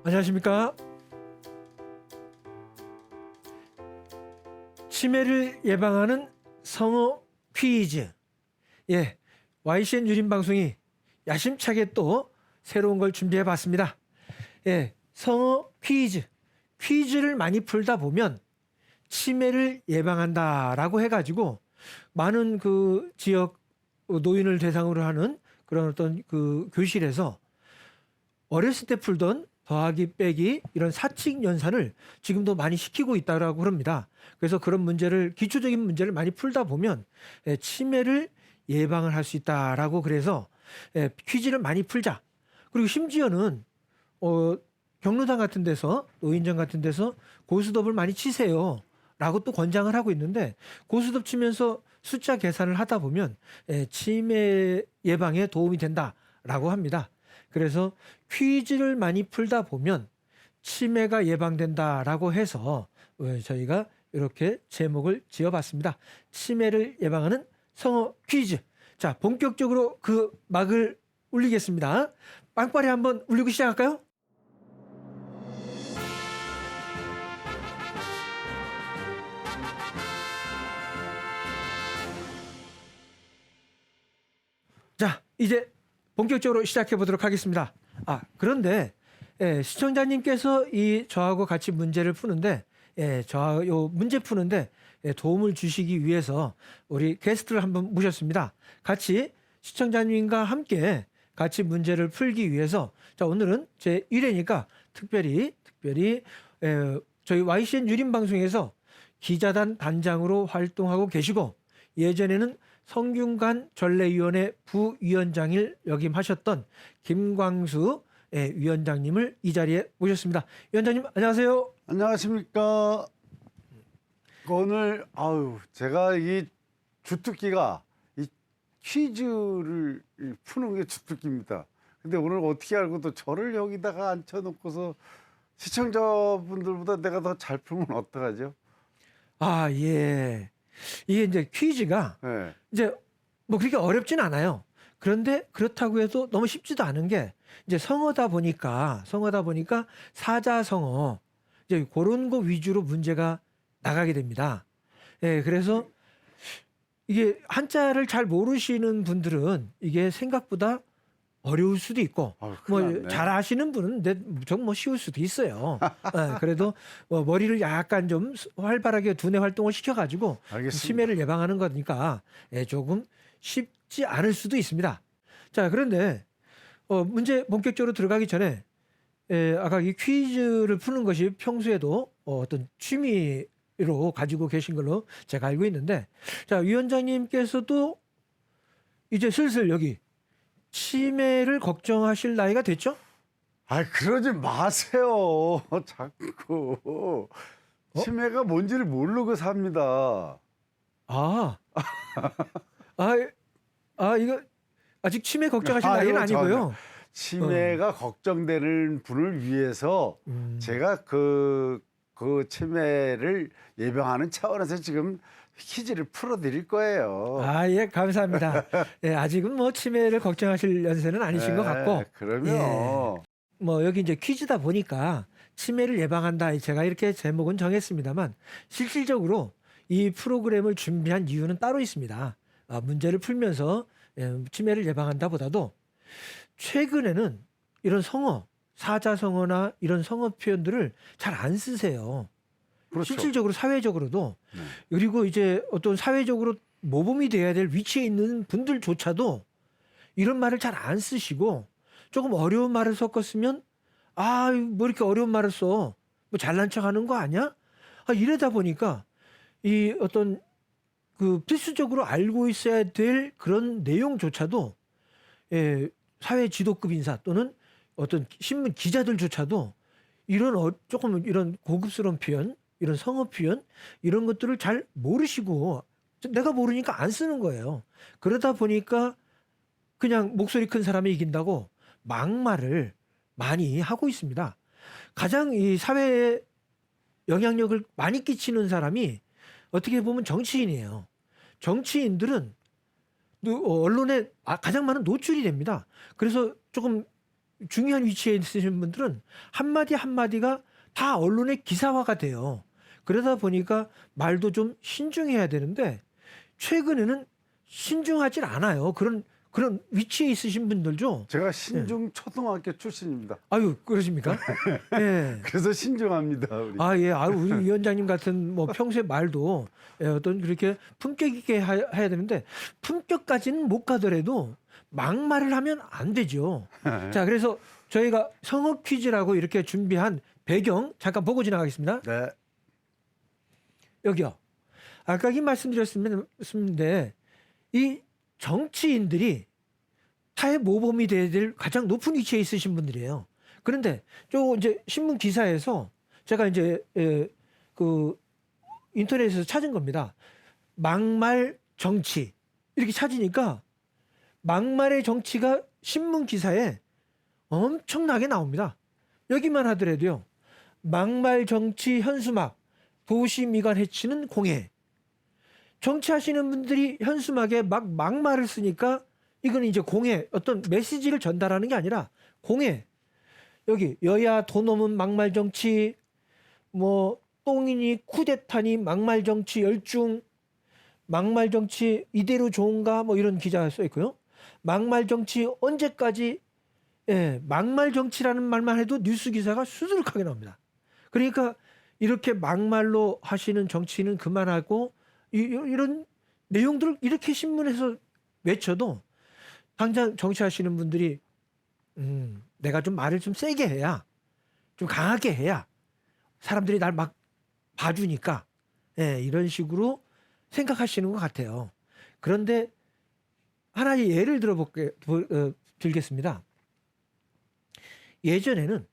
안녕하십니까? 치매를 예방하는 성어 퀴즈. 예, YCN 유림 방송이 야심차게 또 새로운 걸 준비해 봤습니다. 예, 성어 퀴즈. 퀴즈를 많이 풀다 보면 치매를 예방한다라고 해가지고 많은 그 지역 노인을 대상으로 하는 그런 어떤 그 교실에서 어렸을 때 풀던 더하기 빼기 이런 사칙 연산을 지금도 많이 시키고 있다라고 합니다. 그래서 그런 문제를 기초적인 문제를 많이 풀다 보면 치매를 예방을 할 수 있다라고 그래서 퀴즈를 많이 풀자. 그리고 심지어는 경로당 같은 데서 노인정 같은 데서 고스톱을 많이 치세요라고 또 권장을 하고 있는데 고스톱 치면서 숫자 계산을 하다 보면 치매 예방에 도움이 된다라고 합니다. 그래서 퀴즈를 많이 풀다 보면 치매가 예방된다라고 해서 저희가 이렇게 제목을 지어봤습니다. 치매를 예방하는 성어 퀴즈. 자, 본격적으로 그 막을 울리겠습니다. 빵빠레 한번 울리고 시작할까요? 자, 이제 본격적으로 시작해 보도록 하겠습니다. 그런데 시청자님께서 저하고 같이 문제를 푸는데 요 문제 푸는데 도움을 주시기 위해서 우리 게스트를 한번 모셨습니다. 같이 시청자님과 함께 같이 문제를 풀기 위해서 자, 오늘은 제 1회니까 특별히 저희 YCN 유림 방송에서 기자단 단장으로 활동하고 계시고 예전에는 성균관 전례위원회 부위원장을 역임하셨던 김광수 위원장님을 이 자리에 모셨습니다. 위원장님 안녕하세요. 안녕하십니까. 오늘 제가 이 주특기가 이 퀴즈를 푸는 게 주특기입니다. 근데 오늘 어떻게 알고 또 저를 여기다가 앉혀놓고서 시청자분들보다 내가 더 잘 풀면 어떡하죠? 예. 이게 이제 퀴즈가 네. 이제 뭐 그렇게 어렵진 않아요. 그런데 그렇다고 해도 너무 쉽지도 않은 게 이제 성어다 보니까 사자성어 이제 그런 거 위주로 문제가 나가게 됩니다. 그래서 이게 한자를 잘 모르시는 분들은 이게 생각보다 어려울 수도 있고 뭐 잘 아시는 분은 좀 쉬울 수도 있어요. 그래도 머리를 약간 좀 활발하게 두뇌 활동을 시켜가지고 치매를 예방하는 거니까 조금 쉽지 않을 수도 있습니다. 자, 그런데 문제 본격적으로 들어가기 전에 아까 이 퀴즈를 푸는 것이 평소에도 어떤 취미로 가지고 계신 걸로 제가 알고 있는데 자, 위원장님께서도 이제 슬슬 여기 치매를 걱정하실 나이가 됐죠? 그러지 마세요. 자꾸 치매가 뭔지를 모르고 삽니다. 이거 아직 치매 걱정하실 나이는 아니고요. 치매가 걱정되는 분을 위해서 제가 그 치매를 예방하는 차원에서 지금 퀴즈를 풀어드릴 거예요. 예, 감사합니다. 아직은 뭐 치매를 걱정하실 연세는 아니신 것 같고. 그러면 뭐 여기 이제 퀴즈다 보니까 치매를 예방한다. 제가 이렇게 제목은 정했습니다만 실질적으로 이 프로그램을 준비한 이유는 따로 있습니다. 문제를 풀면서 치매를 예방한다 보다도 최근에는 이런 성어, 사자성어나 이런 성어 표현들을 잘 안 쓰세요. 그렇죠. 실질적으로 사회적으로도 그리고 이제 어떤 사회적으로 모범이 돼야 될 위치에 있는 분들조차도 이런 말을 잘 안 쓰시고 조금 어려운 말을 섞었으면 뭐 이렇게 어려운 말을 써? 뭐 잘난 척하는 거 아니야? 이러다 보니까 이 어떤 그 필수적으로 알고 있어야 될 그런 내용조차도 사회 지도급 인사 또는 어떤 신문 기자들조차도 이런 조금 이런 고급스러운 표현, 이런 성어 표현 이런 것들을 잘 모르시고 내가 모르니까 안 쓰는 거예요. 그러다 보니까 그냥 목소리 큰 사람이 이긴다고 막말을 많이 하고 있습니다. 가장 이 사회에 영향력을 많이 끼치는 사람이 어떻게 보면 정치인이에요. 정치인들은 언론에 가장 많은 노출이 됩니다. 그래서 조금 중요한 위치에 있으신 분들은 한마디 한마디가 다 언론의 기사화가 돼요. 그러다 보니까 말도 좀 신중해야 되는데 최근에는 신중하진 않아요. 그런 위치에 있으신 분들죠. 제가 신중 초등학교 출신입니다. 아유, 그러십니까? 예. 그래서 신중합니다. 우리. 아, 예. 아, 우리 위원장님 같은 뭐 평소에 말도 예, 어떤 그렇게 품격 있게 해야 되는데 품격까지는 못 가더라도 막말을 하면 안 되죠. 자, 그래서 저희가 성어 퀴즈라고 이렇게 준비한 배경 잠깐 보고 지나가겠습니다. 네. 여기요. 아까 이 말씀드렸는데 이 정치인들이 타의 모범이 돼야 될 가장 높은 위치에 있으신 분들이에요. 그런데 이제 신문 기사에서 제가 이제 그 인터넷에서 찾은 겁니다. 막말 정치 이렇게 찾으니까 막말의 정치가 신문 기사에 엄청나게 나옵니다. 여기만 하더라도요. 막말 정치 현수막 도시미관 해치는 공해. 정치하시는 분들이 현수막에 막 막말을 쓰니까 이거는 이제 공해 어떤 메시지를 전달하는 게 아니라 공해. 여기 여야 돈 없는 막말 정치 뭐 똥이니 쿠데타니 막말 정치 열중 막말 정치 이대로 좋은가 뭐 이런 기사가 써 있고요. 막말 정치 언제까지 막말 정치라는 말만 해도 뉴스 기사가 수두룩하게 나옵니다. 그러니까 이렇게 막말로 하시는 정치는 그만하고 이런 내용들을 이렇게 신문에서 외쳐도 당장 정치하시는 분들이 내가 좀 말을 좀 세게 해야 좀 강하게 해야 사람들이 날 막 봐주니까 이런 식으로 생각하시는 것 같아요. 그런데 하나의 예를 들겠습니다. 예전에는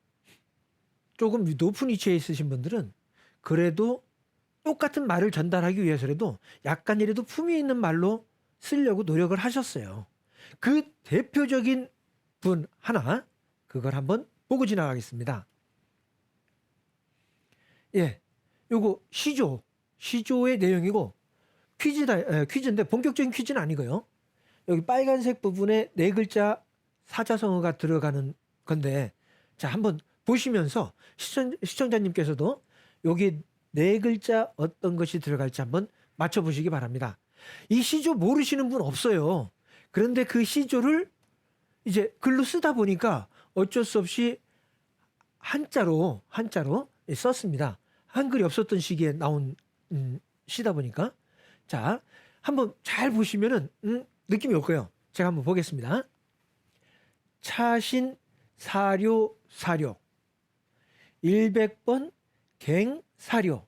조금 높은 위치에 있으신 분들은 그래도 똑같은 말을 전달하기 위해서라도 약간이라도 품위 있는 말로 쓰려고 노력을 하셨어요. 그 대표적인 분 하나 그걸 한번 보고 지나가겠습니다. 예, 요거 시조의 내용이고 퀴즈인데 본격적인 퀴즈는 아니고요. 여기 빨간색 부분에 네 글자 사자성어가 들어가는 건데 자 한번 보시면서 시청자님께서도 여기 네 글자 어떤 것이 들어갈지 한번 맞춰보시기 바랍니다. 이 시조 모르시는 분 없어요. 그런데 그 시조를 이제 글로 쓰다 보니까 어쩔 수 없이 한자로 썼습니다. 한글이 없었던 시기에 나온 시다 보니까 자 한번 잘 보시면은 느낌이 올 거예요. 제가 한번 보겠습니다. 차신 사료 100번 갱사료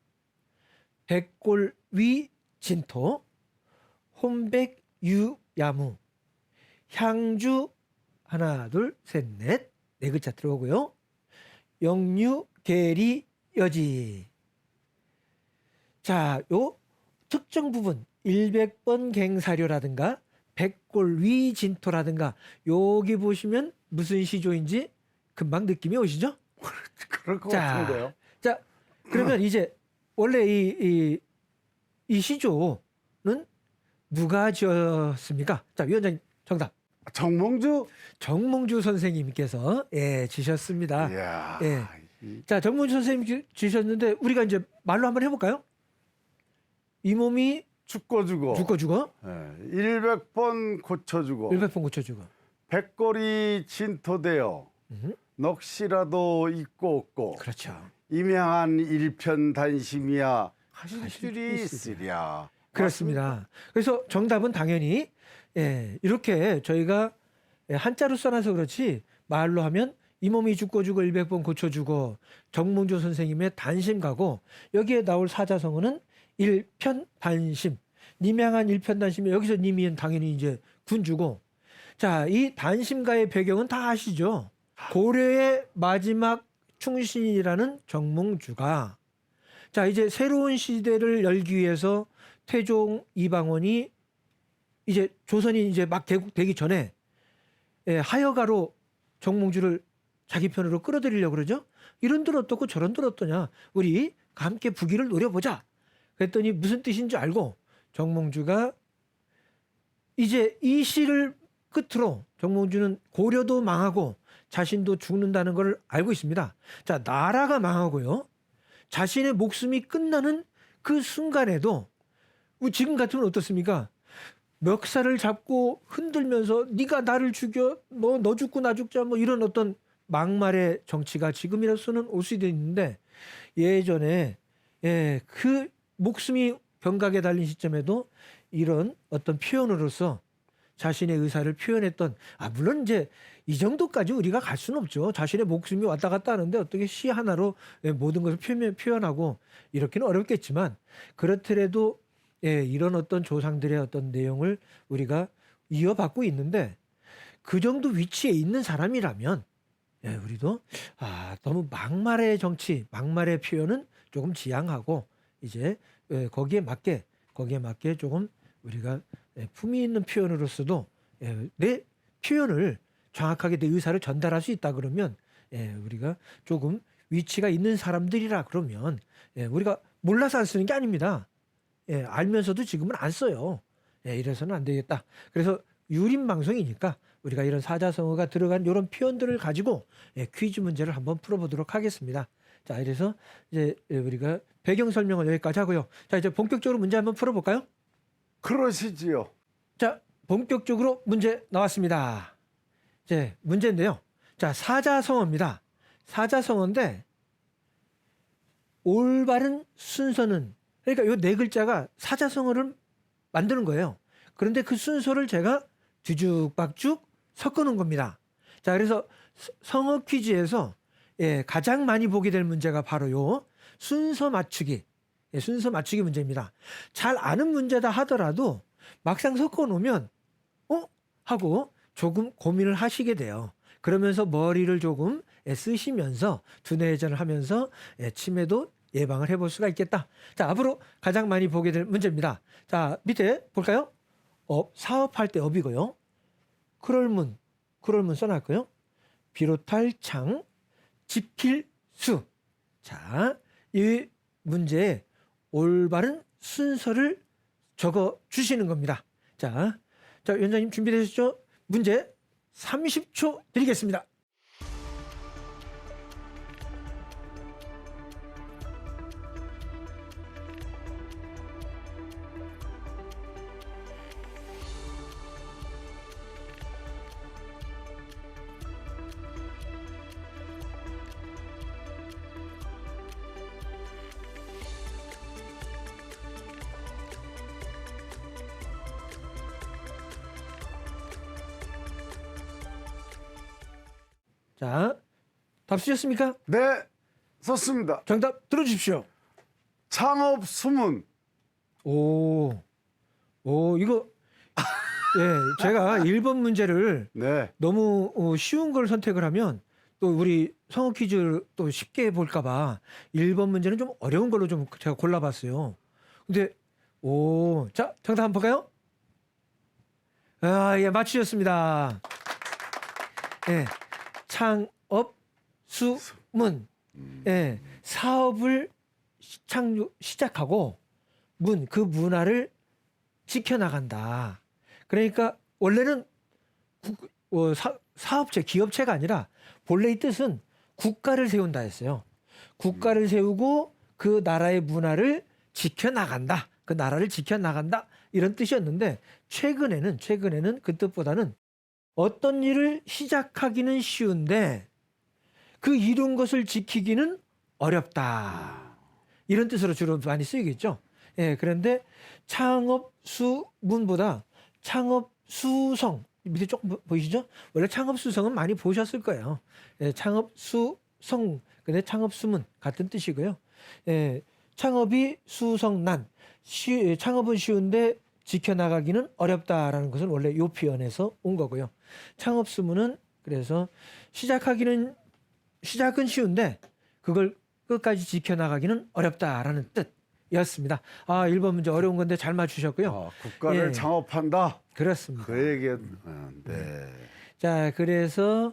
백골위 진토 혼백유야무 향주 하나 둘 셋 넷 네 글자 들어오고요. 영유 계리 여지. 자, 요 특정 부분 100번 갱사료라든가 백골위 진토라든가 여기 보시면 무슨 시조인지 금방 느낌이 오시죠? 그럴 것 같은데요. 자, 그러면 이제 원래 이 시조는 누가 지었습니까? 자, 위원장님 정답. 정몽주 선생님께서 지셨습니다. 이야. 자, 정몽주 선생님 지셨는데 우리가 이제 말로 한번 해볼까요? 이 몸이 죽고 죽어. 100번 고쳐주고 100골이 진토되어 넋이라도 있고 없고 그렇죠. 임양한 일편단심이야 하실 줄이 있으랴. 그렇습니다. 그래서 정답은 당연히 이렇게 저희가 한자로 써놔서 그렇지 말로 하면 이 몸이 죽고 100번 고쳐주고 정몽주 선생님의 단심가고 여기에 나올 사자성어는 일편단심 님양한 일편단심이 여기서 님이는 당연히 이제 군주고 자, 이 단심가의 배경은 다 아시죠? 고려의 마지막 충신이라는 정몽주가 자, 이제 새로운 시대를 열기 위해서 태종 이방원이 이제 조선이 이제 막 개국되기 전에 하여가로 정몽주를 자기 편으로 끌어들이려고 그러죠. 이런들 어떻고 저런들 어떠냐. 우리 함께 부귀를 노려보자. 그랬더니 무슨 뜻인 줄 알고 정몽주가 이제 이 시를 끝으로 정몽주는 고려도 망하고 자신도 죽는다는 걸 알고 있습니다. 자, 나라가 망하고요. 자신의 목숨이 끝나는 그 순간에도 지금 같으면 어떻습니까? 멱살을 잡고 흔들면서 네가 나를 죽여, 뭐 너 죽고 나 죽자, 뭐 이런 어떤 막말의 정치가 지금이라서는 올 수도 있는데 예전에 그 목숨이 경각에 달린 시점에도 이런 어떤 표현으로서 자신의 의사를 표현했던 물론 이제 이 정도까지 우리가 갈 수는 없죠. 자신의 목숨이 왔다 갔다 하는데 어떻게 시 하나로 모든 것을 표현하고 이렇게는 어렵겠지만 그렇더라도 이런 어떤 조상들의 어떤 내용을 우리가 이어받고 있는데 그 정도 위치에 있는 사람이라면 우리도 너무 막말의 정치, 막말의 표현은 조금 지양하고 이제 거기에 맞게 조금 우리가 품위 있는 표현으로서도 내 표현을 정확하게 내 의사를 전달할 수 있다 그러면 우리가 조금 위치가 있는 사람들이라 그러면 우리가 몰라서 안 쓰는 게 아닙니다. 알면서도 지금은 안 써요. 이래서는 안 되겠다. 그래서 유림 방송이니까 우리가 이런 사자성어가 들어간 이런 표현들을 가지고 퀴즈 문제를 한번 풀어보도록 하겠습니다. 자, 이래서 이제 우리가 배경 설명을 여기까지 하고요. 자, 이제 본격적으로 문제 한번 풀어볼까요? 그러시지요. 자, 본격적으로 문제 나왔습니다. 이제 문제인데요. 자, 사자성어입니다. 사자성어인데 올바른 순서는 그러니까 요 네 글자가 사자성어를 만드는 거예요. 그런데 그 순서를 제가 뒤죽박죽 섞어놓은 겁니다. 자, 그래서 성어 퀴즈에서 가장 많이 보게 될 문제가 바로 요 순서 맞추기 문제입니다. 잘 아는 문제다 하더라도 막상 섞어 놓으면 하고 조금 고민을 하시게 돼요. 그러면서 머리를 조금 쓰시면서 두뇌회전을 하면서 치매도 예방을 해볼 수가 있겠다. 자, 앞으로 가장 많이 보게 될 문제입니다. 자, 밑에 볼까요? 사업할 때 업이고요. 그럴문 써놨고요. 비롯할 창, 지킬 수. 자, 이 문제에 올바른 순서를 적어 주시는 겁니다. 자, 위원장님 준비되셨죠? 문제 30초 드리겠습니다. 자, 답 쓰셨습니까? 네, 썼습니다. 정답 들어주십시오. 창업 수문. 이거 제가 1번 문제를 네, 너무 쉬운 걸 선택을 하면 또 우리 성어 퀴즈 또 쉽게 볼까봐 1번 문제는 좀 어려운 걸로 좀 제가 골라봤어요. 근데 자, 정답 한번 볼까요? 맞추셨습니다. 창업 수문. 사업을 시작하고 그 문화를 지켜나간다. 그러니까 원래는 사업체, 기업체가 아니라 본래의 뜻은 국가를 세운다 했어요. 국가를 세우고 그 나라의 문화를 지켜나간다. 그 나라를 지켜나간다. 이런 뜻이었는데 최근에는 그 뜻보다는 어떤 일을 시작하기는 쉬운데 그 이룬 것을 지키기는 어렵다. 이런 뜻으로 주로 많이 쓰이겠죠. 그런데 창업수문보다 창업수성 밑에 조금 보이시죠? 원래 창업수성은 많이 보셨을 거예요. 창업수성 근데 창업수문 같은 뜻이고요. 창업이 수성난 창업은 쉬운데 지켜나가기는 어렵다라는 것은 원래 이 표현에서 온 거고요. 창업수문은 그래서 시작은 쉬운데 그걸 끝까지 지켜나가기는 어렵다라는 뜻이었습니다. 1번 문제 어려운 건데 잘 맞추셨고요. 국가를 창업한다. 그렇습니다. 그 얘기는 자, 그래서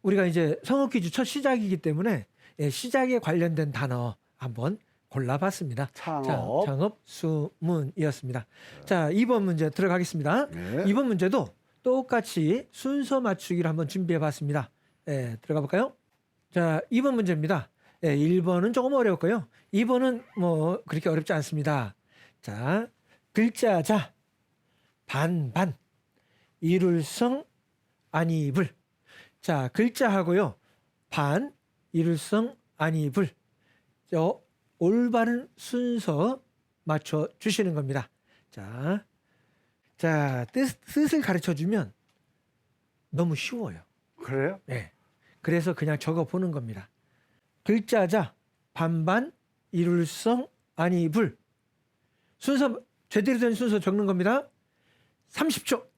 우리가 이제 성어 퀴즈 첫 시작이기 때문에 시작에 관련된 단어 한번 골라봤습니다. 창업 수문이었습니다. 자, 2번 문제 들어가겠습니다. 2번 문제도 똑같이 순서 맞추기를 한번 준비해 봤습니다. 예, 들어가 볼까요? 자, 2번 문제입니다. 예, 1번은 조금 어려웠고요. 2번은 뭐 그렇게 어렵지 않습니다. 자, 글자 자, 반반, 이룰성, 아니불. 자, 글자하고요. 반, 이룰성, 아니불. 올바른 순서 맞춰 주시는 겁니다. 자, 뜻을 가르쳐 주면 너무 쉬워요. 그래요? 네. 그래서 그냥 적어 보는 겁니다. 글자자, 반반, 이룰성, 아니불. 순서, 제대로 된 순서 적는 겁니다. 30초.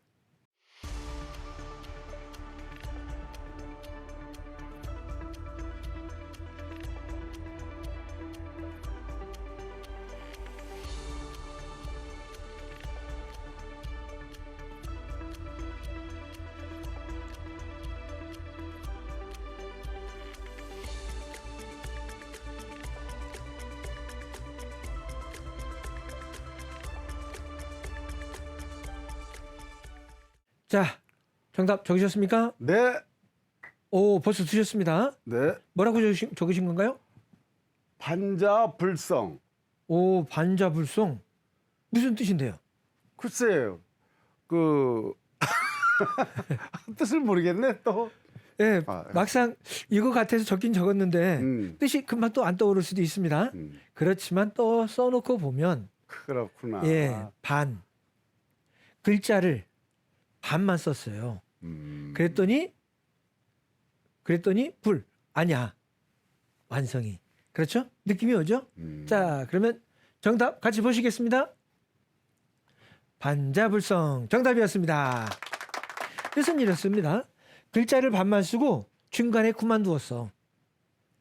자, 정답 적으셨습니까? 네. 오, 벌써 드셨습니다. 네. 뭐라고 적으신 건가요? 반자불성. 오, 반자불송. 무슨 뜻인데요? 글쎄요. 그 뜻을 모르겠네 또. 예, 아, 막상 이거 같아서 적긴 적었는데 뜻이 금방 또 안 떠오를 수도 있습니다. 그렇지만 또 써놓고 보면 그렇구나. 예, 반 글자를 반만 썼어요. 그랬더니 불 아니야 완성이 그렇죠? 느낌이 오죠? 자, 그러면 정답 같이 보시겠습니다. 반자불성 정답이었습니다. 뜻은 이렇습니다. 글자를 반만 쓰고 중간에 그만두었어.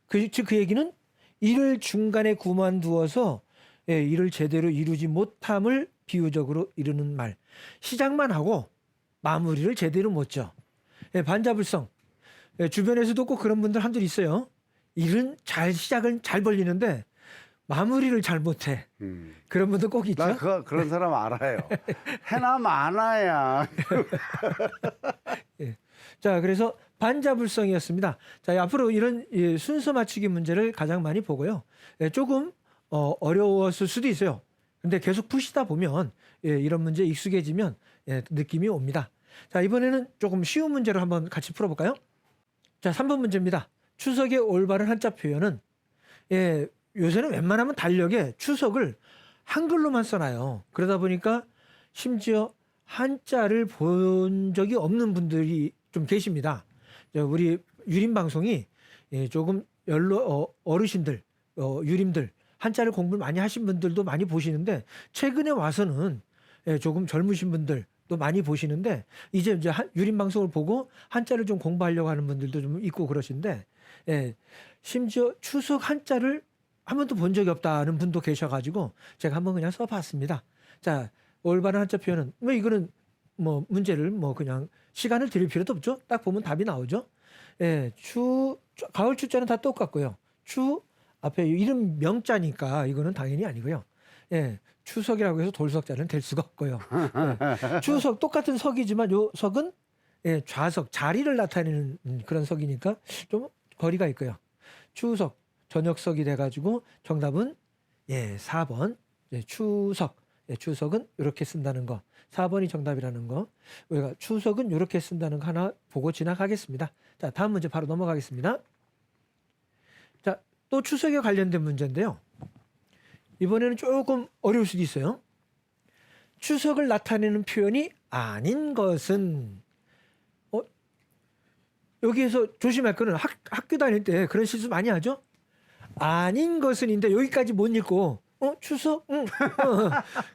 그 얘기는 일을 중간에 그만두어서 일을 제대로 이루지 못함을 비유적으로 이루는 말. 시작만 하고 마무리를 제대로 못 져. 반자불성. 주변에서도 꼭 그런 분들 한둘 있어요. 일은 시작을 잘 벌리는데 마무리를 잘 못해. 그런 분들 꼭 있죠. 나 그런 사람 알아요. 해나 마나야. 예. 자, 그래서 반자불성이었습니다. 자, 앞으로 이런 순서 맞추기 문제를 가장 많이 보고요. 조금 어려웠을 수도 있어요. 근데 계속 푸시다 보면 이런 문제 익숙해지면 느낌이 옵니다. 자, 이번에는 조금 쉬운 문제로 한번 같이 풀어볼까요? 자, 3번 문제입니다. 추석의 올바른 한자 표현은 요새는 웬만하면 달력에 추석을 한글로만 써놔요. 그러다 보니까 심지어 한자를 본 적이 없는 분들이 좀 계십니다. 우리 유림방송이 조금 어르신들, 유림들, 한자를 공부를 많이 하신 분들도 많이 보시는데 최근에 와서는 조금 젊으신 분들도 많이 보시는데 이제 유림방송을 보고 한자를 좀 공부하려고 하는 분들도 좀 있고 그러신데 심지어 추석 한자를 한 번도 본 적이 없다는 분도 계셔가지고 제가 한번 그냥 써봤습니다. 자, 올바른 한자 표현은 이거는 문제를 그냥 시간을 들일 필요도 없죠. 딱 보면 답이 나오죠. 가을 추자는 다 똑같고요. 앞에 이름 명자니까 이거는 당연히 아니고요. 추석이라고 해서 돌석자는 될 수가 없고요. 추석 똑같은 석이지만 요 석은 좌석 자리를 나타내는 그런 석이니까 좀 거리가 있고요. 추석 저녁석이 돼가지고 정답은 4번 추석. 추석은 이렇게 쓴다는 거. 4번이 정답이라는 거. 우리가 추석은 이렇게 쓴다는 거 하나 보고 지나가겠습니다. 자, 다음 문제 바로 넘어가겠습니다. 자, 또 추석에 관련된 문제인데요. 이번에는 조금 어려울 수도 있어요. 추석을 나타내는 표현이 아닌 것은 여기에서 조심할 거는 학교 다닐 때 그런 실수 많이 하죠. 아닌 것은인데 여기까지 못 읽고 추석?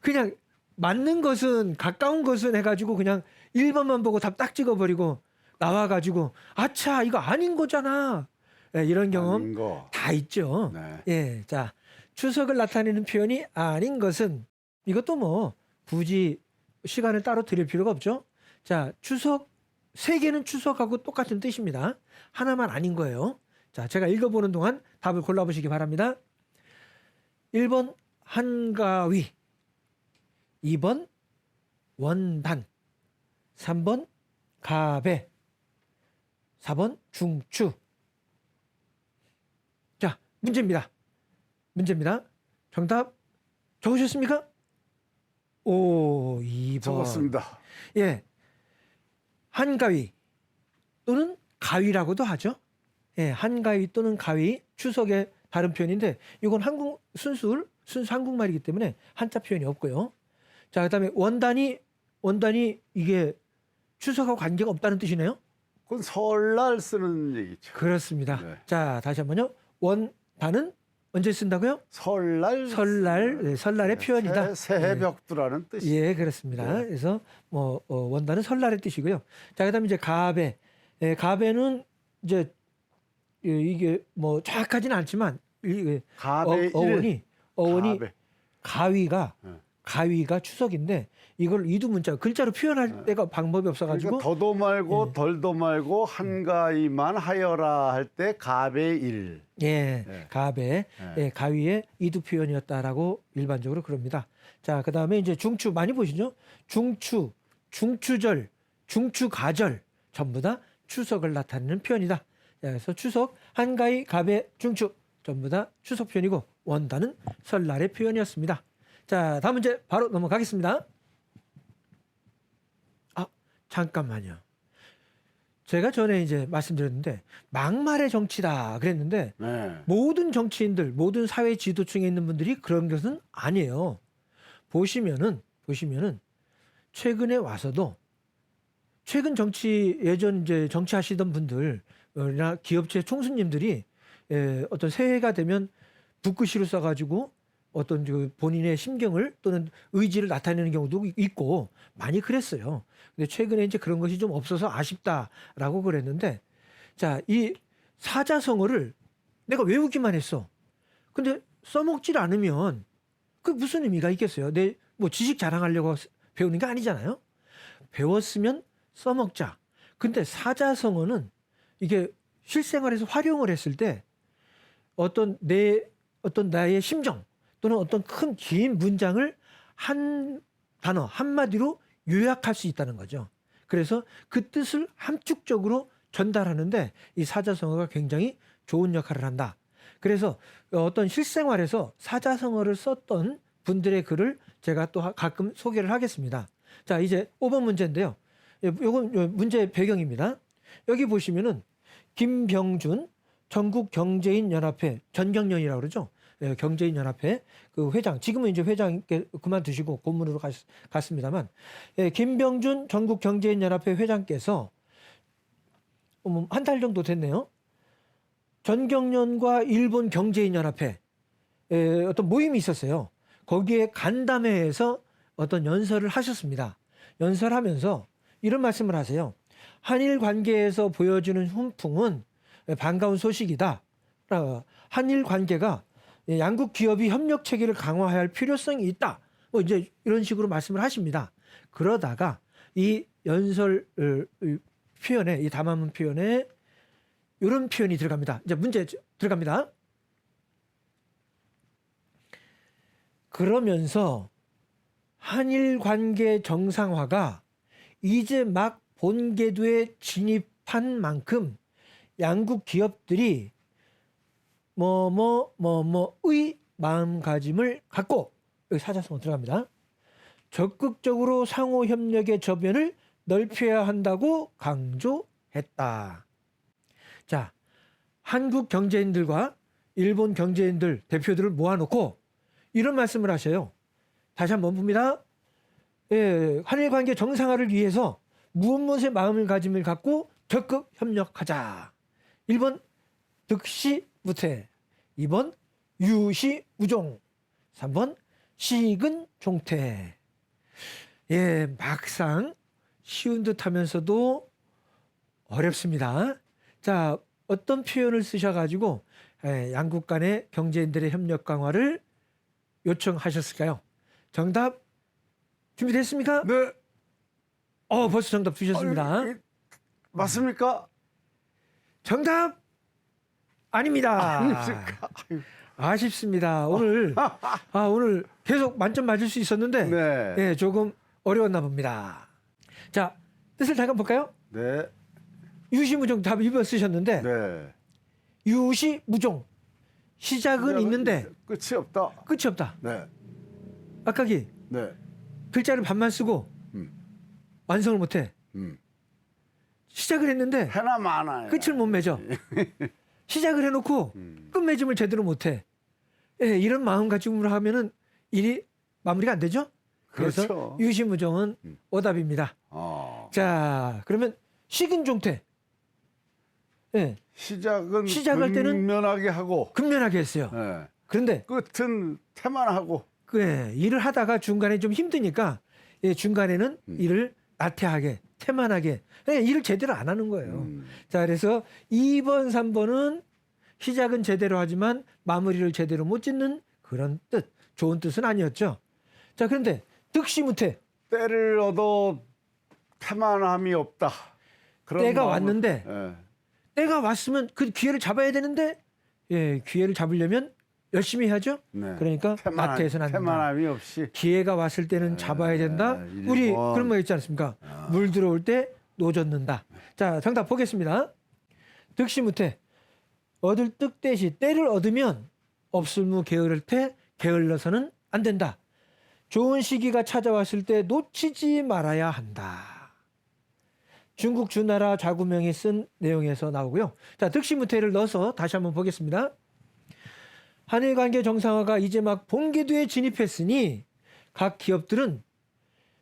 그냥 맞는 것은 가까운 것은 해가지고 그냥 1번만 보고 답 딱 찍어버리고 나와가지고 아차 이거 아닌 거잖아. 이런 경험 다 있죠. 네. 자, 추석을 나타내는 표현이 아닌 것은 이것도 굳이 시간을 따로 드릴 필요가 없죠. 자, 추석 세 개는 추석하고 똑같은 뜻입니다. 하나만 아닌 거예요. 자, 제가 읽어보는 동안 답을 골라보시기 바랍니다. 1번 한가위, 2번 원단, 3번 가배. 4번 중추. 자, 문제입니다. 정답 적으셨습니까? 오, 2번. 적었습니다. 예. 한가위 또는 가위라고도 하죠. 예, 한가위 또는 가위, 추석의 다른 표현인데 이건 순수 한국말이기 때문에 한자 표현이 없고요. 자, 그다음에 원단이 이게 추석하고 관계가 없다는 뜻이네요. 그건 설날 쓰는 얘기죠. 그렇습니다. 네. 자, 다시 한번요. 원단은 언제 쓴다고요? 설날의 표현이다. 새해 벽두라는 뜻이. 예, 그렇습니다. 네. 그래서 원단은 설날의 뜻이고요. 자, 그다음에 이제 가배. 예, 가배는 이제 이게 뭐 정확하지는 않지만 가배 어원이 가배. 가위가 추석인데 이걸 이두문자 글자로 표현할 때가 방법이 없어가지고 그러니까 더도 말고 덜도 말고 한가위만 하여라 할 때 가배일. 예, 네. 가배, 예, 가위의 이두 표현이었다라고 일반적으로 그럽니다. 자, 그 다음에 이제 중추 많이 보시죠? 중추, 중추절, 중추가절 전부 다 추석을 나타내는 표현이다. 그래서 추석, 한가위, 가배, 중추 전부 다 추석 표현이고 원단은 설날의 표현이었습니다. 자, 다음 문제 바로 넘어가겠습니다. 아, 잠깐만요. 제가 전에 이제 말씀드렸는데 막말의 정치다 그랬는데 네. 모든 정치인들, 모든 사회 지도층에 있는 분들이 그런 것은 아니에요. 보시면은 최근에 와서도 최근 예전 이제 정치하시던 분들이나 기업체 총수님들이 어떤 새해가 되면 붓글씨로 써가지고 어떤 본인의 심경을 또는 의지를 나타내는 경우도 있고 많이 그랬어요. 근데 최근에 이제 그런 것이 좀 없어서 아쉽다라고 그랬는데, 자, 이 사자성어를 내가 외우기만 했어. 근데 써먹질 않으면 그 무슨 의미가 있겠어요? 내 뭐 지식 자랑하려고 배우는 게 아니잖아요. 배웠으면 써먹자. 근데 사자성어는 이게 실생활에서 활용을 했을 때 어떤 나의 심정 또는 어떤 큰 긴 문장을 한 단어 한마디로 요약할 수 있다는 거죠. 그래서 그 뜻을 함축적으로 전달하는데 이 사자성어가 굉장히 좋은 역할을 한다. 그래서 어떤 실생활에서 사자성어를 썼던 분들의 글을 제가 또 가끔 소개를 하겠습니다. 자, 이제 5번 문제인데요. 요건 문제 배경입니다. 여기 보시면은 김병준 전국경제인연합회 전경련이라고 그러죠. 경제인연합회 그 회장, 지금은 이제 회장 그만두시고 고문으로 갔습니다만, 김병준 전국경제인연합회 회장께서 한 달 정도 됐네요. 전경련과 일본 경제인연합회 어떤 모임이 있었어요. 거기에 간담회에서 어떤 연설을 하셨습니다. 연설하면서 이런 말씀을 하세요. 한일 관계에서 보여주는 훈풍은 반가운 소식이다. 한일 관계가 양국 기업이 협력 체계를 강화해야 할 필요성이 있다. 뭐 이제 이런 식으로 말씀을 하십니다. 그러다가 이 연설 표현에, 이 담화문 표현에 이런 표현이 들어갑니다. 이제 문제 들어갑니다. 그러면서 한일 관계 정상화가 이제 막 본궤도에 진입한 만큼 양국 기업들이 뭐뭐의 마음가짐을 갖고, 여기 사자성어 들어갑니다. 적극적으로 상호 협력의 저변을 넓혀야 한다고 강조했다. 자, 한국 경제인들과 일본 경제인들 대표들을 모아놓고 이런 말씀을 하셔요. 다시 한번 봅니다. 한일 관계 정상화를 위해서 무엇무엇의 마음가짐을 갖고 적극 협력하자. 1번 득시무퇴, 2번 유시우종, 3번 시근종퇴. 막상 쉬운 듯 하면서도 어렵습니다. 자, 어떤 표현을 쓰셔가지고 양국 간의 경제인들의 협력 강화를 요청하셨을까요? 정답 준비됐습니까? 네. 벌써 정답 주셨습니다. 맞습니까? 정답 아닙니다. 아닙니까? 아쉽습니다. 오늘 계속 만점 맞을 수 있었는데 네. 조금 어려웠나 봅니다. 자, 뜻을 잠깐 볼까요? 네. 유시무종 답 1번 쓰셨는데 네. 유시무종 시작은 있는데 끝이 없다. 끝이 없다. 네. 아까기 네. 글자를 반만 쓰고 음. 완성을 못해. 시작을 했는데 해나 마나. 끝을 못 맺어. 시작을 해놓고 끝맺음을 제대로 못해. 예, 이런 마음가짐으로 하면은 일이 마무리가 안 되죠. 그래서 그렇죠. 유시무종은 오답입니다. 자, 그러면 식은종태. 예, 시작을 때는 근면하게 하고 근면하게 했어요. 네. 그런데 끝은 태만하고. 예, 일을 하다가 중간에 좀 힘드니까 예, 중간에는 일을 나태하게 태만하게 예, 일을 제대로 안 하는 거예요. 자, 그래서 2번, 3번은 시작은 제대로 하지만 마무리를 제대로 못 짓는 그런 뜻, 좋은 뜻은 아니었죠. 자, 그런데 득시무태 때를 얻어 태만함이 없다. 그런 때가 마음을- 왔는데 예. 때가 왔으면 그 기회를 잡아야 되는데 예, 기회를 잡으려면 열심히 해야죠. 네. 그러니까 나태해서는 안 된다. 태만함이 없이. 기회가 왔을 때는 잡아야 된다. 우리 일본. 그런 거 있지 않습니까? 물 들어올 때 노젓는다. 자, 정답 보겠습니다. 득시무태 얻을 뜻 대시 때를 얻으면 없을무 게으를 테 게을러서는 안 된다. 좋은 시기가 찾아왔을 때 놓치지 말아야 한다. 중국 주나라 좌구명이 쓴 내용에서 나오고요. 자, 득시무태를 넣어서 다시 한번 보겠습니다. 한일 관계 정상화가 이제 막 본궤도에 진입했으니 각 기업들은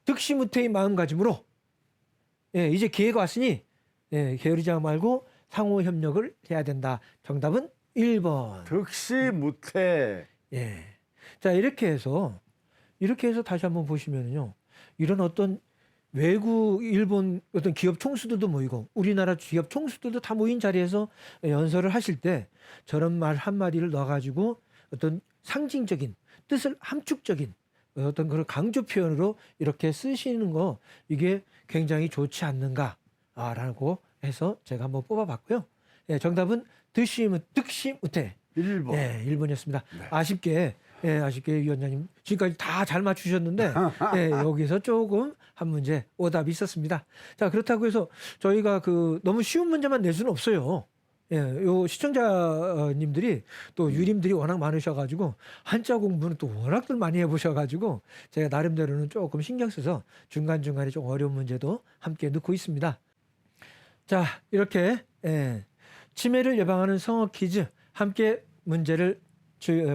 득시무태의 마음가짐으로 예, 이제 기회가 왔으니 예, 게으르지 말고 상호 협력을 해야 된다. 정답은 1번. 득시무태. 예. 자, 이렇게 해서 다시 한번 보시면요. 이런 어떤 외국 일본 어떤 기업 총수들도 모이고 우리나라 기업 총수들도 다 모인 자리에서 연설을 하실 때 저런 말 한마디를 넣어가지고 어떤 상징적인 뜻을 함축적인 어떤 그런 강조 표현으로 이렇게 쓰시는 거 이게 굉장히 좋지 않는가라고 해서 제가 한번 뽑아봤고요. 예, 정답은 득시무태 1번. 예, 1번이었습니다. 아쉽게 위원장님 지금까지 다 잘 맞추셨는데 예, 여기서 조금 한 문제 오답이 있었습니다. 자, 그렇다고 해서 저희가 그 너무 쉬운 문제만 낼 수는 없어요. 예, 요 시청자님들이 또 유림들이 워낙 많으셔가지고 한자 공부는 또 워낙들 많이 해보셔가지고 제가 나름대로는 조금 신경 써서 중간중간에 좀 어려운 문제도 함께 넣고 있습니다. 자, 이렇게 예, 치매를 예방하는 성어 퀴즈 함께 문제를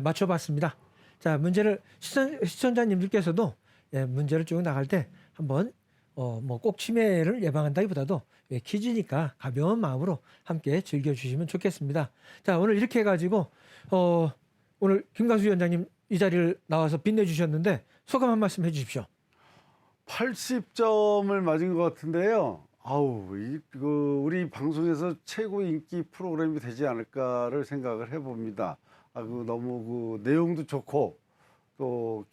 맞춰봤습니다. 자, 문제를 시청자님들께서도 예, 문제를 쭉 나갈 때 한번 뭐 꼭 치매를 예방한다기보다도 예, 퀴즈니까 가벼운 마음으로 함께 즐겨주시면 좋겠습니다. 자, 오늘 이렇게 해가지고 오늘 김광수 위원장님 이 자리를 나와서 빛내주셨는데 소감 한 말씀 해주십시오. 80점을 맞은 것 같은데요. 아우, 우리 방송에서 최고 인기 프로그램이 되지 않을까를 생각을 해봅니다. 너무 내용도 좋고 또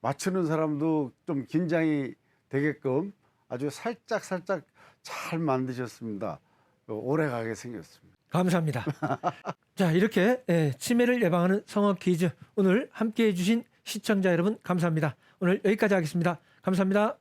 맞추는 사람도 좀 긴장이 되게끔 아주 살짝 잘 만드셨습니다. 오래 가게 생겼습니다. 감사합니다. 자, 이렇게 치매를 예방하는 성어 퀴즈 오늘 함께해 주신 시청자 여러분 감사합니다. 오늘 여기까지 하겠습니다. 감사합니다.